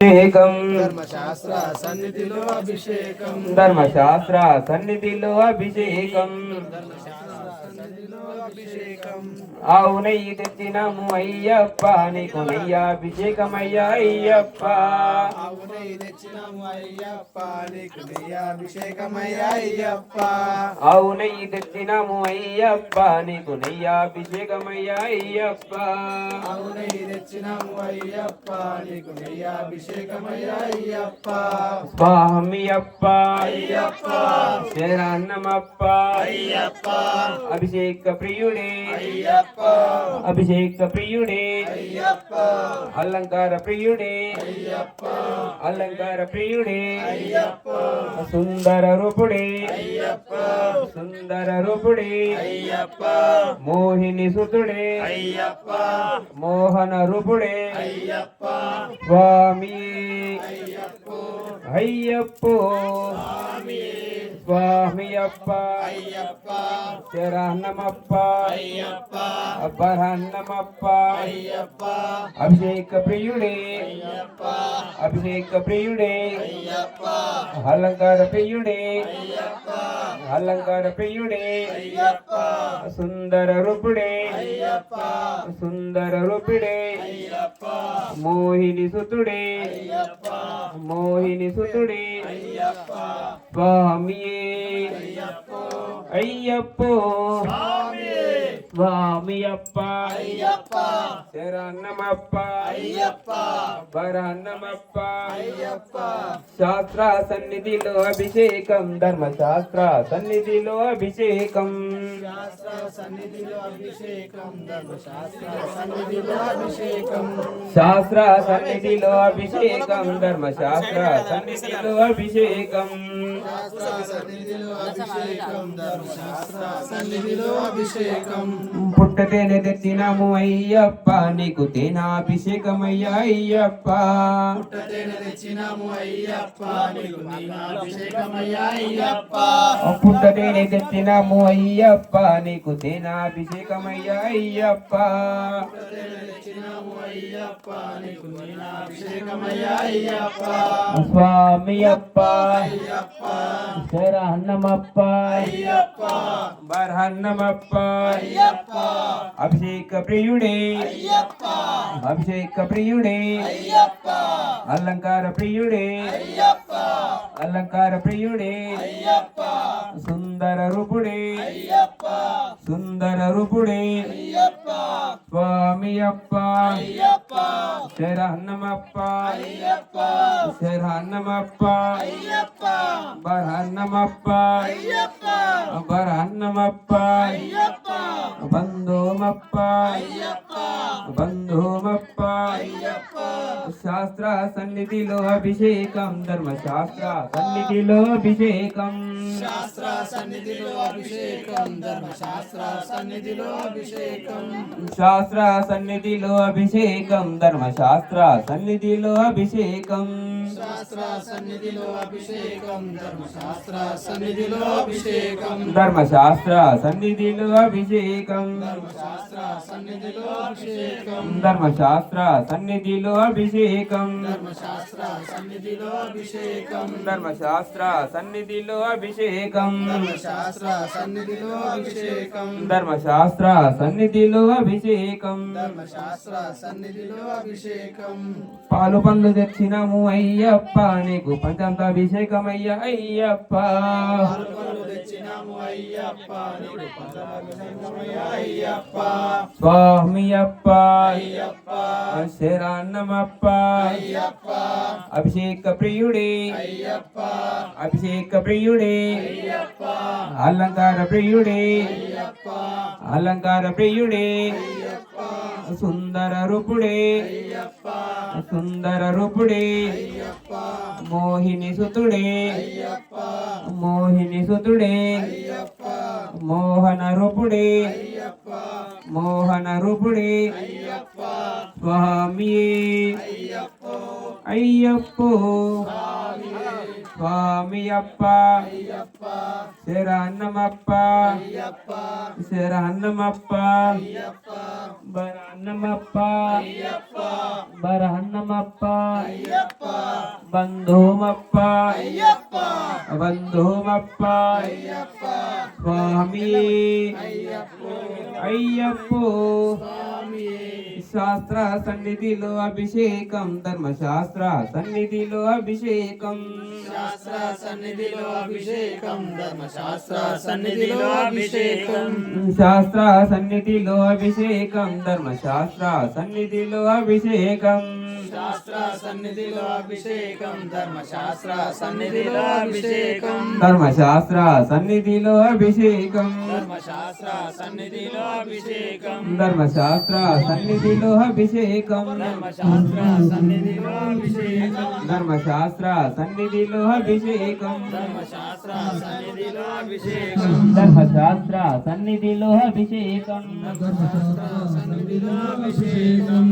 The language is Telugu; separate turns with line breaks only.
అభిషేకం
ధర్మశాస్త్ర సన్నిధిలో అభిషేకం
ధర్మశాస్త్ర సన్నిధిలో అభిషేకం ఆవు నెయ్యి తెచ్చినాము అయ్యప్ప నీకు నెయ్యాభిషేకమయ్యా అయ్యప్ప
ఆవు నెయ్యి తెచ్చినాము అయ్యప్ప నీకు నెయ్యాభిషేకమయ్యా అయ్యప్ప
ఆవు నెయ్యి తెచ్చినాము అయ్యప్ప నీకు నెయ్యాభిషేకమయ్యా అయ్యప్ప
ఆవు నెయ్యి తెచ్చినాము అయ్యప్ప నీకు నెయ్యాభిషేకమయ్యా అయ్యప్ప
స్వామి అప్ప
అయ్యప్ప
శరణమప్ప
అయ్యప్ప
అభిషేక ప్రియుడే
అయ్యప్ప
అభిషేక ప్రియుడే
అయ్యప్ప
అలంకార ప్రియుడే
అయ్యప్ప
అలంకార ప్రియుడే
అయ్యప్ప
సుందర రూపుడే
అయ్యప్ప
సుందర రూపుడే
అయ్యప్ప
మోహిని సుతుడే
అయ్యప్ప
మోహన రూపుడే
అయ్యప్ప
స్వామి
అయ్యప్ప
అయ్యప్పో స్వామి అప్ప
అయ్యప్ప
శరణమప్ప
అయ్యప్ప
అపరన్నమప్ప
అయ్యప్ప
అభిషేక ప్రియుడే
అయ్యప్ప
అభిషేక ప్రియుడే
అయ్యప్ప
అలంకార ప్రియుడే
అయ్యప్ప
అలంకార ప్రియుడే
అయ్యప్ప
సుందర రూపుడే
అయ్యప్ప
సుందర రూపుడే
అయ్యప్ప
మోహిని సుతుడే
అయ్యప్ప
మోహిని సుతుడే
అయ్యప్ప
స్వామియే
అయ్యప్ప
అయ్యప్పో స్వామి అప్ప
అయ్యప్ప
శరణమప్ప
అయ్యప్ప
పరన్నమప్ప
అయ్యప్ప
శాస్త్ర సన్నిధిలో అభిషేకం ధర్మశాస్త్ర సన్నిధిలో అభిషేకం
శాస్త్ర సన్నిధిలో అభిషేకం ధర్మశాస్త్ర సన్నిధిలో అభిషేకం
శాస్త్ర సన్నిధిలో అభిషేకం ధర్మశాస్త్ర సన్నిధిలో అభిషేకం
శాస్త్ర సన్నిధిలో అభిషేకం ధర్మశాస్త్ర సన్నిధిలో అభిషేకం
పుట్టతేనె తెచ్చినాము అయ్యప్ప నీకు తేనాభిషేకమయ్యా అయ్యప్ప
పుట్టతేనె తెచ్చినాము అయ్యప్ప నీకు అభిషేకమయ్యా అయ్యప్ప
పుట్టతేనె తెచ్చినాము అయ్యప్ప నీకు తేనాభిషేకమయ్యా అయ్యప్ప
పుట్టతేనె తెచ్చినాము అయ్యప్ప నీకు అభిషేకమయ్యా అయ్యప్ప
స్వామి అప్ప
అయ్యప్ప
శరణమప్ప
అయ్యప్ప
బర్హన్నమప్ప
అయ్యప్ప
అభిషేక ప్రియుడే
అయ్యప్ప
అభిషేక ప్రియుడే
అయ్యప్ప
అలంకార ప్రియుడే
అయ్యప్ప
అలంకార ప్రియుడే
అయ్యప్ప
సుందర రూపుడే
అయ్యప్ప
సుందర రూపుడే
అయ్యప్ప
స్వామి అప్ప
అయ్యప్ప
శరణమప్ప
అయ్యప్ప
శరణమప్ప
అయ్యప్ప
బర్హన్నమప్ప
అయ్యప్ప
బర్హన్నమప్ప
అయ్యప్ప
బంధోమప్ప
అయ్యప్ప
బంధోమప్ప
అయ్యప్ప
శాస్త్ర సన్నిధిలో అభిషేకం ధర్మశాస్త్ర సన్నిధిలో అభిషేకం
శాస్త్ర సన్నిధిలో అభిషేకం ధర్మశాస్త్ర సన్నిధిలో అభిషేకం
శాస్త్ర సన్నిధిలో అభిషేకం ధర్మశాస్త్ర సన్నిధిలో అభిషేకం
శాస్త్ర సన్నిధిలో అభిషేకం ధర్మశాస్త్ర సన్నిధిలో అభిషేకం
ధర్మశాస్త్ర సన్నిధిలో అభిషేకం
ధర్మశాస్త్ర సన్నిధిలో అభిషేకం
ధర్మశాస్త్ర సన్నిధిలో అభిషేకం
ధర్మశాస్త్ర సన్నిధిలో అభిషేకం
ధర్మశాస్త్ర సన్నిధిలో అభిషేకం
ధర్మశాస్త్ర సన్నిధిలో అభిషేకం
ధర్మశాస్త్ర సన్నిధిలో అభిషేకం
ధర్మశాస్త్ర సన్నిధిలో అభిషేకం
పాలు పండ్లు తెచ్చినాము అయ్యప్ప నీకు పంచామృతాభిషేకమయ్యా అయ్యప్ప
పాలు తెచ్చినాము అయ్యప్ప నీకు పంచాభిషేకమయ్యా అయ్యప్ప
స్వామి అప్ప
అయ్యప్ప
శరణమప్ప
అయ్యప్ప
అభిషేక ప్రియుడే
అయ్యప్ప
అభిషేక ప్రియుడే
అయ్యప్ప
అలంకార ప్రియుడే
అయ్యప్ప
అలంకార ప్రియుడే
అయ్యప్ప
సుందర రూపుడే
అయ్యప్ప
సుందర రూపుడే
అయ్యప్ప
మోహిని సుతుడే
అయ్యప్ప
మోహిని సుతుడే
అయ్యప్ప
మోహన రూపుడే
అయ్యప్ప
మోహన రూపుడే
అయ్యప్ప
స్వామి
అయ్యప్ప
అయ్యప్పో
స్వామియే
స్వామి అప్ప
అయ్యప్ప
శరణమప్ప
అయ్యప్ప
శరణమప్ప
అయ్యప్ప
బరహన్నమప్ప
అయ్యప్ప
బరహన్నమప్ప
అయ్యప్ప
బంధుమప్ప
అయ్యప్ప
బంధుమప్ప
అయ్యప్ప
స్వామి
అయ్యప్ప
అయ్యప్పో
స్వామి
శాస్త్ర సన్నిధిలో అభిషేకం ధర్మశాస్త్ర సన్నిధిలో అభిషేకం
శాస్త్ర సన్నిధిలో అభిషేకం ధర్మశాస్త్ర సన్నిధిలో అభిషేకం
శాస్త్ర సన్నిధిలో అభిషేకం ధర్మశాస్త్ర సన్నిధిలో అభిషేకం
శాస్త్ర సన్నిధిలో అభిషేకం ధర్మశాస్త్ర సన్నిధిలో అభిషేకం
ధర్మశాస్త్ర సన్నిధిలో అభిషేకం
ధర్మశాస్త్ర సన్నిధిలో అభిషేకం
ధర్మశాస్త్ర సన్నిధిలో అభిషేకం
ధర్మశాస్త్ర సన్నిధిలో అభిషేకం
ధర్మశాస్త్ర సన్నిధిలో అభిషేకం
ధర్మశాస్త్ర సన్నిధిలో అభిషేకం
ధర్మశాస్త్ర సన్నిధిలో అభిషేకం
సన్నిధిలో అభిషేకం